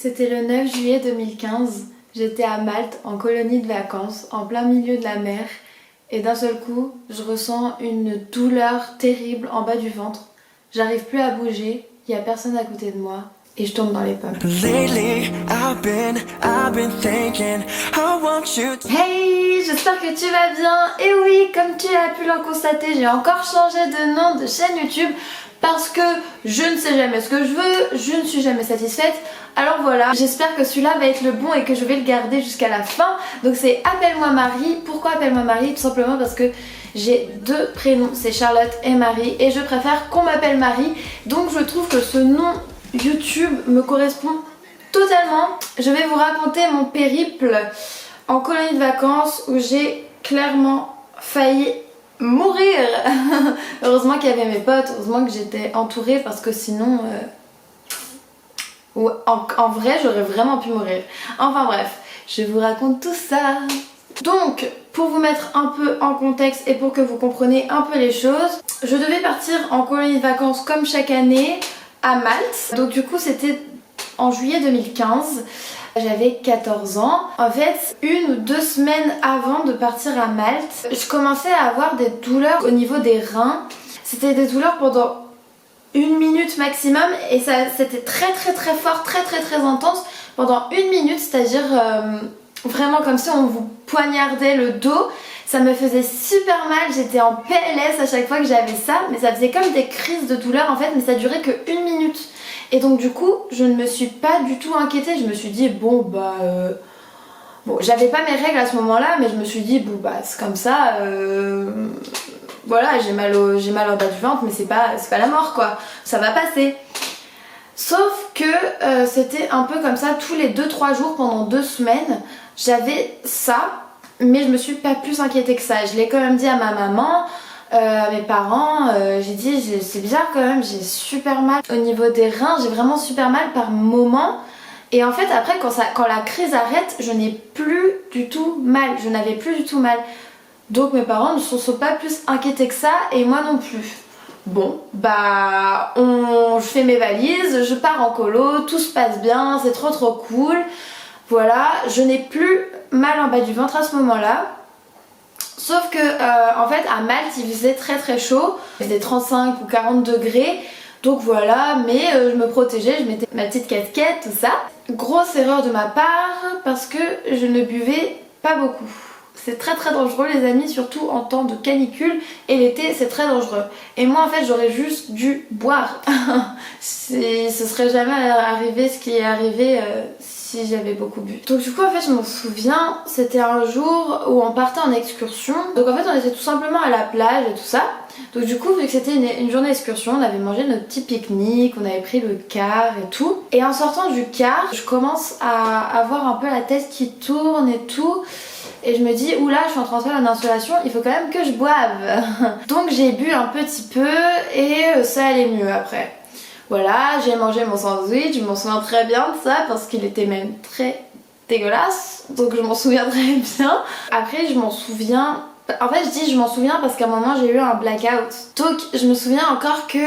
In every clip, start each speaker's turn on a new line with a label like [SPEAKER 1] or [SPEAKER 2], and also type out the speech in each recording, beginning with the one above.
[SPEAKER 1] C'était le 9 juillet 2015, j'étais à Malte en colonie de vacances, en plein milieu de la mer, et d'un seul coup, je ressens une douleur terrible en bas du ventre. J'arrive plus à bouger, il n'y a personne à côté de moi, et je tombe dans les pommes. Hey, j'espère que tu vas bien. Et oui, comme tu as pu le constater, j'ai encore changé de nom de chaîne YouTube parce que je ne sais jamais ce que je veux, je ne suis jamais satisfaite. Alors voilà, j'espère que celui-là va être le bon et que je vais le garder jusqu'à la fin. Donc c'est Appelle-moi Marie. Pourquoi Appelle-moi Marie? Tout simplement parce que j'ai deux prénoms, c'est Charlotte et Marie, et je préfère qu'on m'appelle Marie. Donc je trouve que ce nom YouTube me correspond totalement. Je vais vous raconter mon périple en colonie de vacances où j'ai clairement failli mourir. Heureusement qu'il y avait mes potes, heureusement que j'étais entourée parce que sinon en vrai j'aurais vraiment pu mourir. Enfin bref, je vous raconte tout ça. Donc pour vous mettre un peu en contexte et pour que vous compreniez un peu les choses, je devais partir en colonie de vacances comme chaque année à Malte. Donc du coup c'était en juillet 2015. J'avais 14 ans. En fait, 1 ou 2 semaines avant de partir à Malte, je commençais à avoir des douleurs au niveau des reins. C'était des douleurs pendant 1 minute maximum et ça c'était très fort, très intense pendant 1 minute, c'est-à-dire vraiment comme si on vous poignardait le dos. Ça me faisait super mal, j'étais en PLS à chaque fois que j'avais ça, mais ça faisait comme des crises de douleur en fait, mais ça durait que 1 minute. Et donc du coup, je ne me suis pas du tout inquiétée, je me suis dit bon j'avais pas mes règles à ce moment-là, mais je me suis dit bon bah c'est comme ça, voilà, j'ai mal en bas du ventre, mais c'est pas la mort quoi, ça va passer. Sauf que c'était un peu comme ça tous les 2-3 jours pendant 2 semaines, j'avais ça, mais je me suis pas plus inquiétée que ça. Je l'ai quand même dit à ma maman, à mes parents, j'ai dit c'est bizarre quand même, j'ai super mal au niveau des reins, j'ai vraiment super mal par moment. Et en fait après quand la crise arrête, je n'ai plus du tout mal, je n'avais plus du tout mal. Donc mes parents ne se sont pas plus inquiétés que ça et moi non plus. Bon bah je fais mes valises, je pars en colo, tout se passe bien, c'est trop cool. Voilà, je n'ai plus mal en bas du ventre à ce moment-là. Sauf que en fait à Malte il faisait très chaud, il faisait 35 ou 40 degrés. Donc voilà, mais je me protégeais, je mettais ma petite casquette, tout ça. Grosse erreur de ma part parce que je ne buvais pas beaucoup. C'est très dangereux les amis, surtout en temps de canicule et l'été c'est très dangereux. Et moi en fait j'aurais juste dû boire. Ce serait jamais arrivé ce qui est arrivé si j'avais beaucoup bu. Donc du coup en fait je m'en souviens, c'était un jour où on partait en excursion. Donc en fait on était tout simplement à la plage et tout ça. Donc du coup vu que c'était une journée d'excursion, on avait mangé notre petit pique-nique, on avait pris le car et tout. Et en sortant du car, je commence à avoir un peu la tête qui tourne et tout. Et je me dis, oula, je suis en transfert d'insolation, il faut quand même que je boive. Donc j'ai bu un petit peu et ça allait mieux après. Voilà, j'ai mangé mon sandwich, je m'en souviens très bien de ça parce qu'il était même très dégueulasse. Donc je m'en souviens très bien. Après je m'en souviens... En fait je dis je m'en souviens parce qu'à un moment j'ai eu un blackout. Donc je me souviens encore que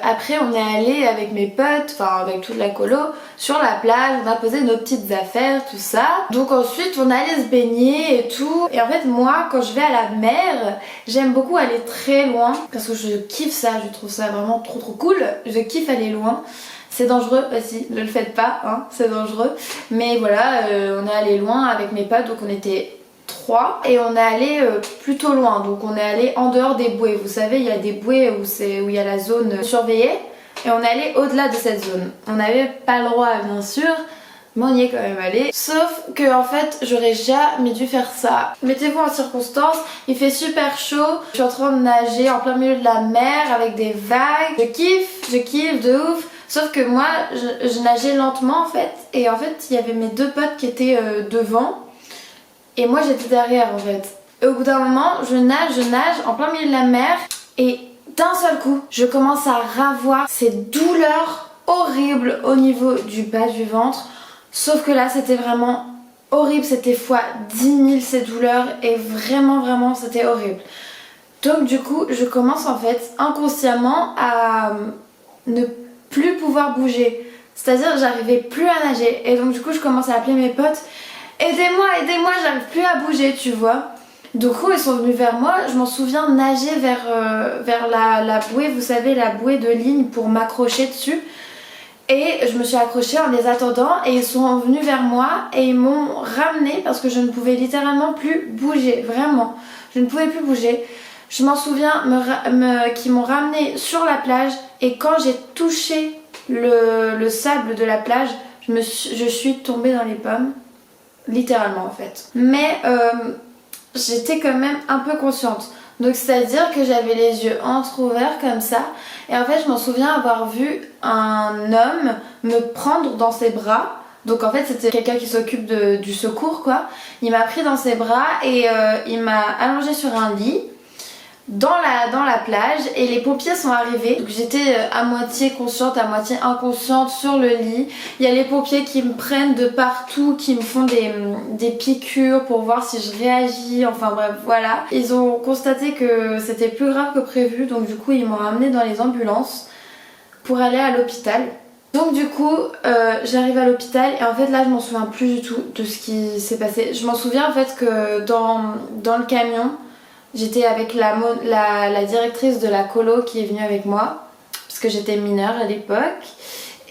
[SPEAKER 1] après on est allé avec mes potes, enfin avec toute la colo, sur la plage, on a posé nos petites affaires, tout ça. Donc ensuite on allait se baigner et tout. Et en fait moi quand je vais à la mer, j'aime beaucoup aller très loin parce que je kiffe ça, je trouve ça vraiment trop cool. Je kiffe aller loin. C'est dangereux aussi, ne le faites pas, hein, c'est dangereux. Mais voilà, on est allé loin avec mes potes, donc on était 3 et on est allé plutôt loin, donc on est allé en dehors des bouées. Vous savez il y a des bouées où il y a la zone surveillée et on est allé au-delà de cette zone. On n'avait pas le droit bien sûr, mais on y est quand même allé. Sauf que en fait j'aurais jamais dû faire ça. Mettez-vous en circonstance, il fait super chaud, je suis en train de nager en plein milieu de la mer avec des vagues, je kiffe de ouf. Sauf que moi je nageais lentement en fait, et en fait il y avait mes 2 potes qui étaient devant et moi j'étais derrière en fait. Et au bout d'un moment je nage en plein milieu de la mer et d'un seul coup je commence à avoir ces douleurs horribles au niveau du bas du ventre. Sauf que là c'était vraiment horrible, c'était fois 10 000 ces douleurs et vraiment c'était horrible. Donc du coup je commence en fait inconsciemment à ne plus pouvoir bouger. C'est-à-dire j'arrivais plus à nager et donc du coup je commence à appeler mes potes. Aidez-moi, aidez-moi, j'arrive plus à bouger, tu vois. Du coup ils sont venus vers moi, je m'en souviens nager vers la bouée, vous savez la bouée de ligne pour m'accrocher dessus. Et je me suis accrochée en les attendant et ils sont venus vers moi et ils m'ont ramenée parce que je ne pouvais littéralement plus bouger, vraiment. Je ne pouvais plus bouger. Je m'en souviens qu'ils m'ont ramenée sur la plage et quand j'ai touché le sable de la plage, je suis tombée dans les pommes, littéralement en fait. Mais j'étais quand même un peu consciente. Donc c'est à dire que j'avais les yeux entrouverts comme ça et en fait je m'en souviens avoir vu un homme me prendre dans ses bras. Donc en fait c'était quelqu'un qui s'occupe du secours quoi. Il m'a pris dans ses bras et il m'a allongée sur un lit dans la plage et les pompiers sont arrivés. Donc j'étais à moitié consciente, à moitié inconsciente sur le lit. Il y a les pompiers qui me prennent de partout, qui me font des piqûres pour voir si je réagis, enfin bref voilà. Ils ont constaté que c'était plus grave que prévu donc du coup ils m'ont ramenée dans les ambulances pour aller à l'hôpital. Donc du coup j'arrive à l'hôpital et en fait là je m'en souviens plus du tout de ce qui s'est passé. Je m'en souviens en fait que dans le camion j'étais avec la directrice de la colo qui est venue avec moi parce que j'étais mineure à l'époque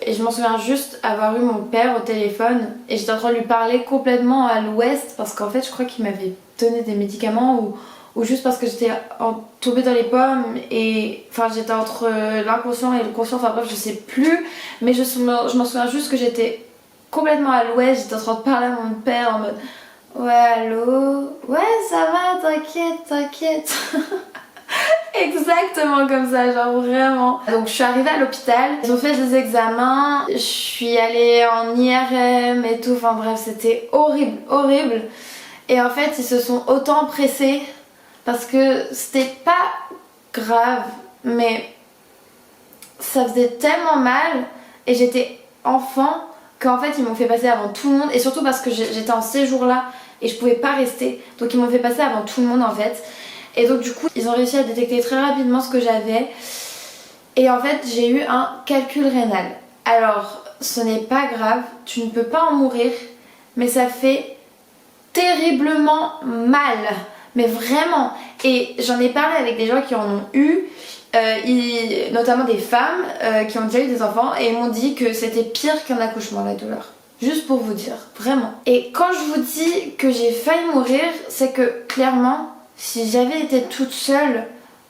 [SPEAKER 1] et je m'en souviens juste avoir eu mon père au téléphone et j'étais en train de lui parler complètement à l'ouest parce qu'en fait je crois qu'il m'avait donné des médicaments ou juste parce que j'étais tombée dans les pommes et enfin j'étais entre l'inconscient et le conscient, enfin bref je sais plus mais je m'en souviens juste que j'étais complètement à l'ouest, j'étais en train de parler à mon père en mode ouais allô, ouais ça va, t'inquiète. Exactement comme ça, genre vraiment. Donc je suis arrivée à l'hôpital, ils ont fait des examens, je suis allée en IRM et tout, enfin bref c'était horrible. Et en fait ils se sont autant pressés parce que c'était pas grave mais ça faisait tellement mal et j'étais enfant qu'en fait ils m'ont fait passer avant tout le monde et surtout parce que j'étais en séjour là et je pouvais pas rester donc ils m'ont fait passer avant tout le monde en fait et donc du coup ils ont réussi à détecter très rapidement ce que j'avais et en fait j'ai eu un calcul rénal. Alors ce n'est pas grave, tu ne peux pas en mourir mais ça fait terriblement mal mais vraiment et j'en ai parlé avec des gens qui en ont eu notamment des femmes qui ont déjà eu des enfants et ils m'ont dit que c'était pire qu'un accouchement la douleur. Juste pour vous dire, vraiment. Et quand je vous dis que j'ai failli mourir, c'est que clairement, si j'avais été toute seule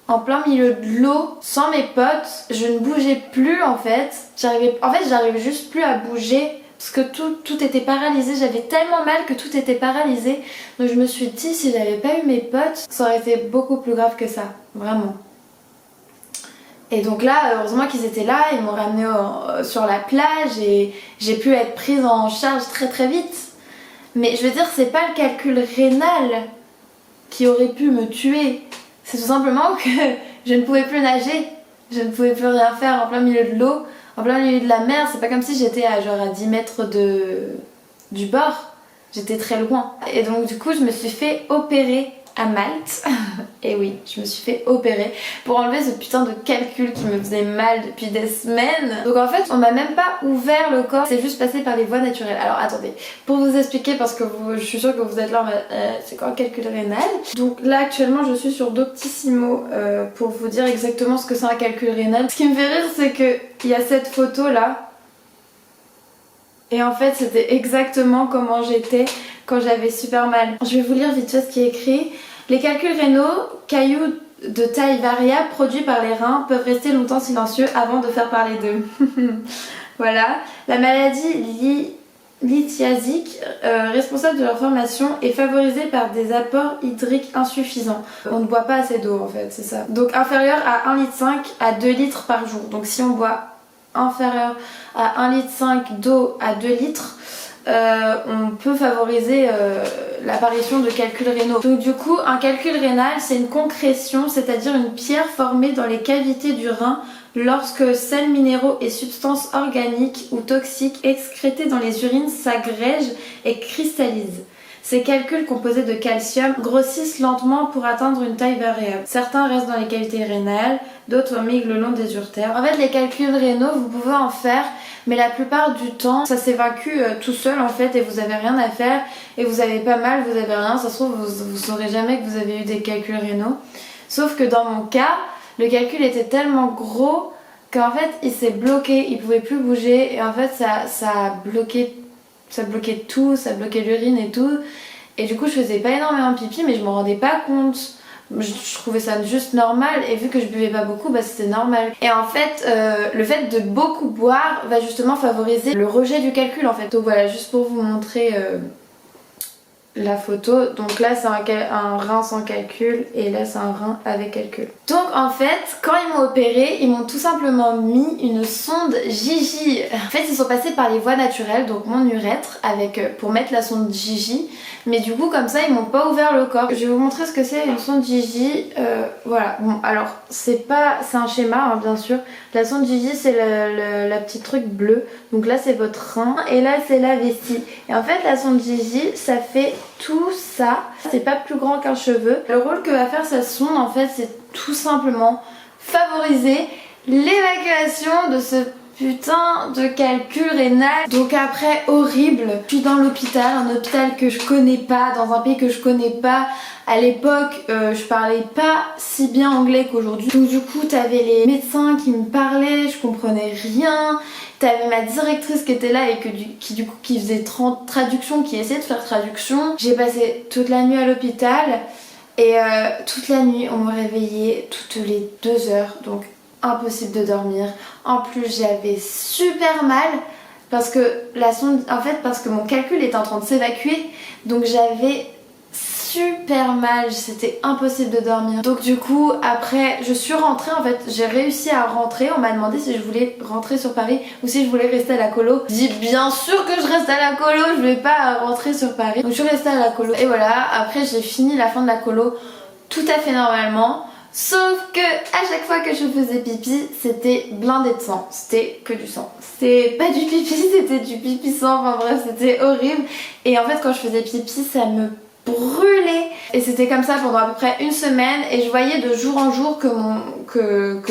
[SPEAKER 1] en plein milieu de l'eau, sans mes potes, je ne bougeais plus en fait. J'arrivais juste plus à bouger parce que tout était paralysé. J'avais tellement mal que tout était paralysé. Donc je me suis dit, si j'avais pas eu mes potes, ça aurait été beaucoup plus grave que ça. Vraiment. Et donc là, heureusement qu'ils étaient là, ils m'ont ramenée sur la plage et j'ai pu être prise en charge très très vite. Mais je veux dire, c'est pas le calcul rénal qui aurait pu me tuer. C'est tout simplement que je ne pouvais plus nager. Je ne pouvais plus rien faire en plein milieu de l'eau, en plein milieu de la mer. C'est pas comme si j'étais à 10 mètres du bord. J'étais très loin. Et donc du coup, je me suis fait opérer à Malte. Et oui, je me suis fait opérer pour enlever ce putain de calcul qui me faisait mal depuis des semaines. Donc en fait, on m'a même pas ouvert le corps, c'est juste passé par les voies naturelles. Alors attendez, pour vous expliquer, parce que je suis sûre que vous êtes là en mode c'est quoi un calcul rénal? Donc là actuellement je suis sur Doctissimo pour vous dire exactement ce que c'est un calcul rénal. Ce qui me fait rire c'est que il y a cette photo là et en fait c'était exactement comment j'étais quand j'avais super mal. Je vais vous lire vite fait ce qui est écrit. Les calculs rénaux, cailloux de taille variable produits par les reins, peuvent rester longtemps silencieux avant de faire parler d'eux. Voilà. La maladie lithiasique, responsable de leur formation, est favorisée par des apports hydriques insuffisants. On ne boit pas assez d'eau en fait, c'est ça. Donc inférieur à 1,5 litre à 2 litres par jour. Donc si on boit inférieur à 1,5 litre d'eau à 2 litres, on peut favoriser l'apparition de calculs rénaux. Donc du coup, un calcul rénal, c'est une concrétion, c'est-à-dire une pierre formée dans les cavités du rein lorsque sels minéraux et substances organiques ou toxiques excrétées dans les urines s'agrègent et cristallisent. Ces calculs composés de calcium grossissent lentement pour atteindre une taille variable. Certains restent dans les cavités rénales, d'autres migrent le long des uretères. En fait, les calculs rénaux, vous pouvez en faire, mais la plupart du temps, ça s'évacue tout seul en fait et vous avez rien à faire et vous avez pas mal, vous avez rien. Ça se trouve, vous saurez jamais que vous avez eu des calculs rénaux. Sauf que dans mon cas, le calcul était tellement gros qu'en fait, il s'est bloqué, il pouvait plus bouger et en fait, ça a bloqué. Ça bloquait tout, ça bloquait l'urine et tout. Et du coup, je faisais pas énormément pipi, mais je m'en rendais pas compte. Je trouvais ça juste normal. Et vu que je buvais pas beaucoup, bah c'était normal. Et en fait, le fait de beaucoup boire va justement favoriser le rejet du calcul en fait. Donc voilà, juste pour vous montrer la photo. Donc là, c'est un rein sans calcul et là, c'est un rein avec calcul. Donc en fait, quand ils m'ont opéré, ils m'ont tout simplement mis une sonde Gigi. En fait, ils sont passés par les voies naturelles, donc mon urètre, pour mettre la sonde Gigi. Mais du coup, comme ça, ils m'ont pas ouvert le corps. Je vais vous montrer ce que c'est une sonde Gigi. Voilà. Bon, alors, c'est un schéma, hein, bien sûr. La sonde Gigi, c'est la petite truc bleue. Donc là, c'est votre rein. Et là, c'est la vessie. Et en fait, la sonde Gigi, ça fait tout ça. C'est pas plus grand qu'un cheveu. Le rôle que va faire cette sonde, en fait, c'est tout simplement favoriser l'évacuation de ce putain de calcul rénal. Donc après, horrible, je suis dans l'hôpital, un hôpital que je connais pas, dans un pays que je connais pas. À l'époque, je parlais pas si bien anglais qu'aujourd'hui. Donc du coup, t'avais les médecins qui me parlaient, je comprenais rien. T'avais ma directrice qui était là et qui faisait traduction, qui essayait de faire traduction. J'ai passé toute la nuit à l'hôpital et toute la nuit on me réveillait toutes les 2 heures. Donc impossible de dormir. En plus j'avais super mal parce que parce que mon calcul était en train de s'évacuer. Donc j'avais super mal, c'était impossible de dormir. Donc du coup après je suis rentrée, en fait j'ai réussi à rentrer. On m'a demandé si je voulais rentrer sur Paris ou si je voulais rester à la colo. Je dis bien sûr que je reste à la colo, je vais pas rentrer sur Paris. Donc je suis restée à la colo et voilà, après j'ai fini la fin de la colo tout à fait normalement. Sauf que à chaque fois que je faisais pipi, c'était blindé de sang. C'était que du sang. C'était pas du pipi, c'était du pipi sang. Enfin bref, c'était horrible. Et en fait quand je faisais pipi, ça me brûlait. Et c'était comme ça pendant à peu près une semaine. Et je voyais de jour en jour que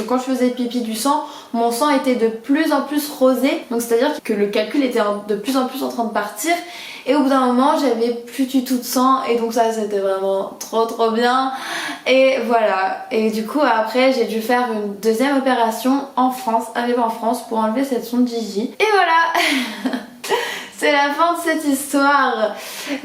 [SPEAKER 1] quand je faisais pipi du sang, mon sang était de plus en plus rosé. Donc c'est à dire que le calcul était de plus en plus en train de partir. Et au bout d'un moment j'avais plus du tout de sang. Et donc ça c'était vraiment trop bien. Et voilà. Et du coup après j'ai dû faire une deuxième opération en France, arriver en France pour enlever cette sonde Gigi. Et voilà. C'est la fin de cette histoire.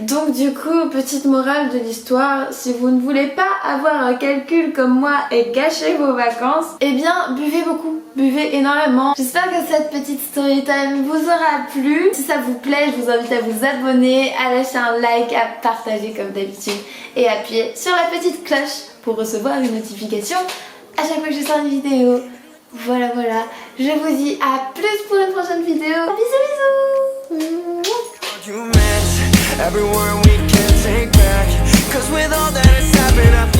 [SPEAKER 1] Donc du coup, petite morale de l'histoire, si vous ne voulez pas avoir un calcul comme moi et gâcher vos vacances, eh bien buvez beaucoup, buvez énormément. J'espère que cette petite story time vous aura plu. Si ça vous plaît, je vous invite à vous abonner, à lâcher un like, à partager comme d'habitude et à appuyer sur la petite cloche pour recevoir une notification à chaque fois que je sors une vidéo. Voilà, je vous dis à plus pour une prochaine vidéo. Bisous.
[SPEAKER 2] You miss every word we can take back, 'cause with all that has happened, I